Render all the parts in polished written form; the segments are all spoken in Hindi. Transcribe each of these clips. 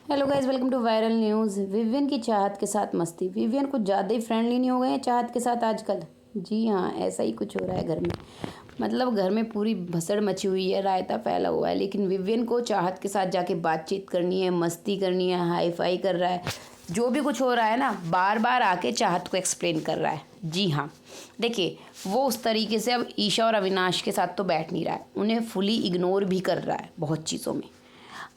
Hello guys, welcome to viral news. Vivian की चाहत के साथ मस्ती। विवियन कुछ ज़्यादा ही फ्रेंडली नहीं हो गए हैं चाहत के साथ आजकल। जी हाँ, ऐसा ही कुछ हो रहा है घर में। मतलब घर में पूरी भसड़ मची हुई है, रायता फैला हुआ है, लेकिन विवियन को चाहत के साथ जाके बातचीत करनी है, मस्ती करनी है, हाई फाई कर रहा है। जो भी कुछ हो रहा है ना, बार बार आके चाहत को एक्सप्लेन कर रहा है। जी हाँ, देखिए वो उस तरीके से अब ईशा और अविनाश के साथ तो बैठ नहीं रहा है, उन्हें फुली इग्नोर भी कर रहा है बहुत चीज़ों में।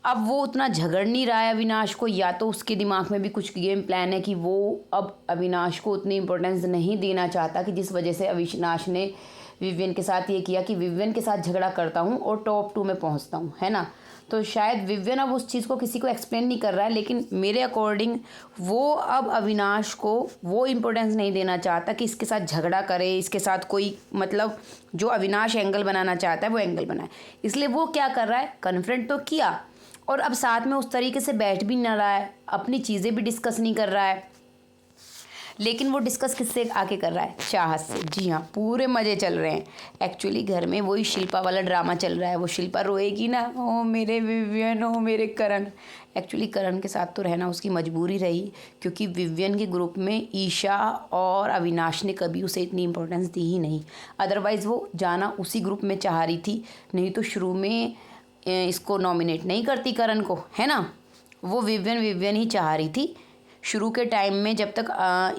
अब वो उतना झगड़ नहीं रहा है अविनाश को, या तो उसके दिमाग में भी कुछ गेम प्लान है कि वो अब अविनाश को उतनी इम्पोर्टेंस नहीं देना चाहता, कि जिस वजह से अविनाश ने विवियन के साथ ये किया कि विवियन के साथ झगड़ा करता हूँ और टॉप 2 में पहुँचता हूँ, है ना। तो शायद विवियन अब उस चीज़ को किसी को एक्सप्लेन नहीं कर रहा है, लेकिन मेरे अकॉर्डिंग वो अब अविनाश को वो इम्पोर्टेंस नहीं देना चाहता कि इसके साथ झगड़ा करे, इसके साथ कोई मतलब जो अविनाश एंगल बनाना चाहता है वो एंगल बनाए। इसलिए वो क्या कर रहा है, कन्फ्रंट तो किया और अब साथ में उस तरीके से बैठ भी ना रहा है, अपनी चीज़ें भी डिस्कस नहीं कर रहा है। लेकिन वो डिस्कस किससे आके कर रहा है, चाहत से। जी हाँ, पूरे मज़े चल रहे हैं। एक्चुअली घर में वही शिल्पा वाला ड्रामा चल रहा है। वो शिल्पा रोएगी ना, ओ मेरे विवियन, ओ मेरे करण। एक्चुअली करण के साथ तो रहना उसकी मजबूरी रही, क्योंकि विवियन के ग्रुप में ईशा और अविनाश ने कभी उसे इतनी इंपॉर्टेंस दी ही नहीं। अदरवाइज़ वो जाना उसी ग्रुप में चाह रही थी, नहीं तो शुरू में इसको नॉमिनेट नहीं करती करण को, है ना। वो विवियन ही चाह रही थी शुरू के टाइम में, जब तक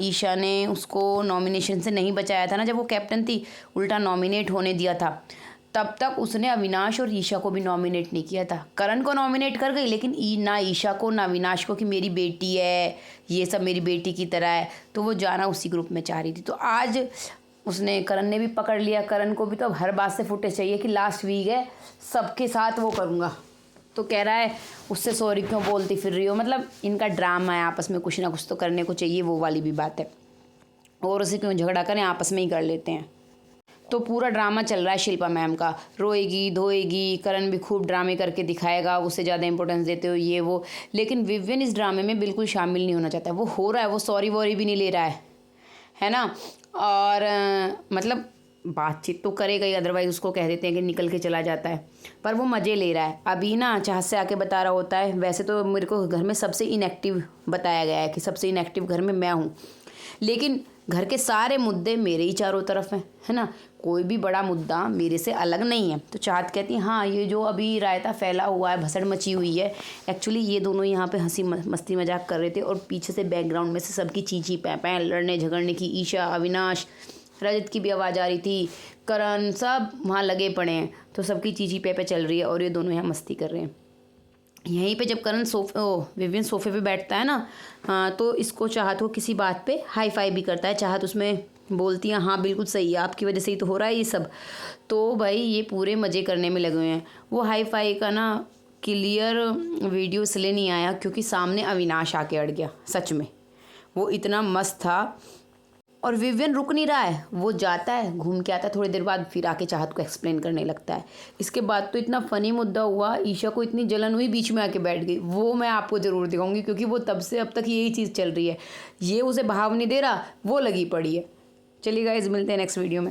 ईशा ने उसको नॉमिनेशन से नहीं बचाया था ना, जब वो कैप्टन थी, उल्टा नॉमिनेट होने दिया था, तब तक उसने अविनाश और ईशा को भी नॉमिनेट नहीं किया था। करण को नॉमिनेट कर गई, लेकिन ना ईशा को ना अविनाश को, कि मेरी बेटी है, ये सब मेरी बेटी की तरह है। तो वो जाना उसी ग्रुप में चाह रही थी। तो आज उसने, करण ने भी पकड़ लिया। करण को भी तो अब हर बात से फुटेज चाहिए कि लास्ट वीक है, सबके साथ वो करूँगा। तो कह रहा है उससे सॉरी क्यों बोलती फिर रही हो। मतलब इनका ड्रामा है, आपस में कुछ ना कुछ तो करने को चाहिए, वो वाली भी बात है। और उसे क्यों झगड़ा करें, आपस में ही कर लेते हैं। तो पूरा ड्रामा चल रहा है शिल्पा मैम का, रोएगी धोएगी, करण भी खूब ड्रामे करके दिखाएगा, उससे ज़्यादा इंपॉर्टेंस देते हो ये वो। लेकिन विवियन इस ड्रामे में बिल्कुल शामिल नहीं होना चाहता है। वो हो रहा है, वो सॉरी वॉरी भी नहीं ले रहा है ना। और मतलब बातचीत तो करेगा ही, अदरवाइज़ उसको कह देते हैं कि निकल के चला जाता है। पर वो मज़े ले रहा है। अभी ना चाहत से आके बता रहा होता है, वैसे तो मेरे को घर में सबसे इनएक्टिव बताया गया है कि सबसे इनएक्टिव घर में मैं हूँ, लेकिन घर के सारे मुद्दे मेरे ही चारों तरफ हैं, है ना। कोई भी बड़ा मुद्दा मेरे से अलग नहीं है। तो चाहत कहती है हाँ, ये जो अभी रायता फैला हुआ है, भसड़ मची हुई है, एक्चुअली ये दोनों यहाँ पे हंसी मस्ती मजाक कर रहे थे, और पीछे से बैकग्राउंड में से सबकी चींची पैं लड़ने झगड़ने की, ईशा अविनाश रजत की भी आवाज़ आ रही थी, करण, सब वहाँ लगे पड़े हैं। तो सबकी चींची पैं चल रही है और ये दोनों यहाँ मस्ती कर रहे हैं। यहीं पे जब करण विवियन सोफे पे बैठता है ना, हाँ, तो इसको चाहत को किसी बात पे हाई फाई भी करता है। चाहत उसमें बोलती है हाँ बिल्कुल सही है, आपकी वजह से ही तो हो रहा है ये सब। तो भाई ये पूरे मज़े करने में लगे हुए हैं। वो हाई फाई का ना क्लियर वीडियो इसलिए नहीं आया क्योंकि सामने अविनाश आके अड़ गया। सच में वो इतना मस्त था। और विवियन रुक नहीं रहा है, वो जाता है, घूम के आता है, थोड़ी देर बाद फिर आके चाहत को एक्सप्लेन करने लगता है। इसके बाद तो इतना फ़नी मुद्दा हुआ, ईशा को इतनी जलन हुई, बीच में आके बैठ गई। वो मैं आपको ज़रूर दिखाऊंगी, क्योंकि वो तब से अब तक यही चीज़ चल रही है। ये उसे भाव नहीं दे रहा, वो लगी पड़ी है। चलिए गाइस, मिलते हैं नेक्स्ट वीडियो में।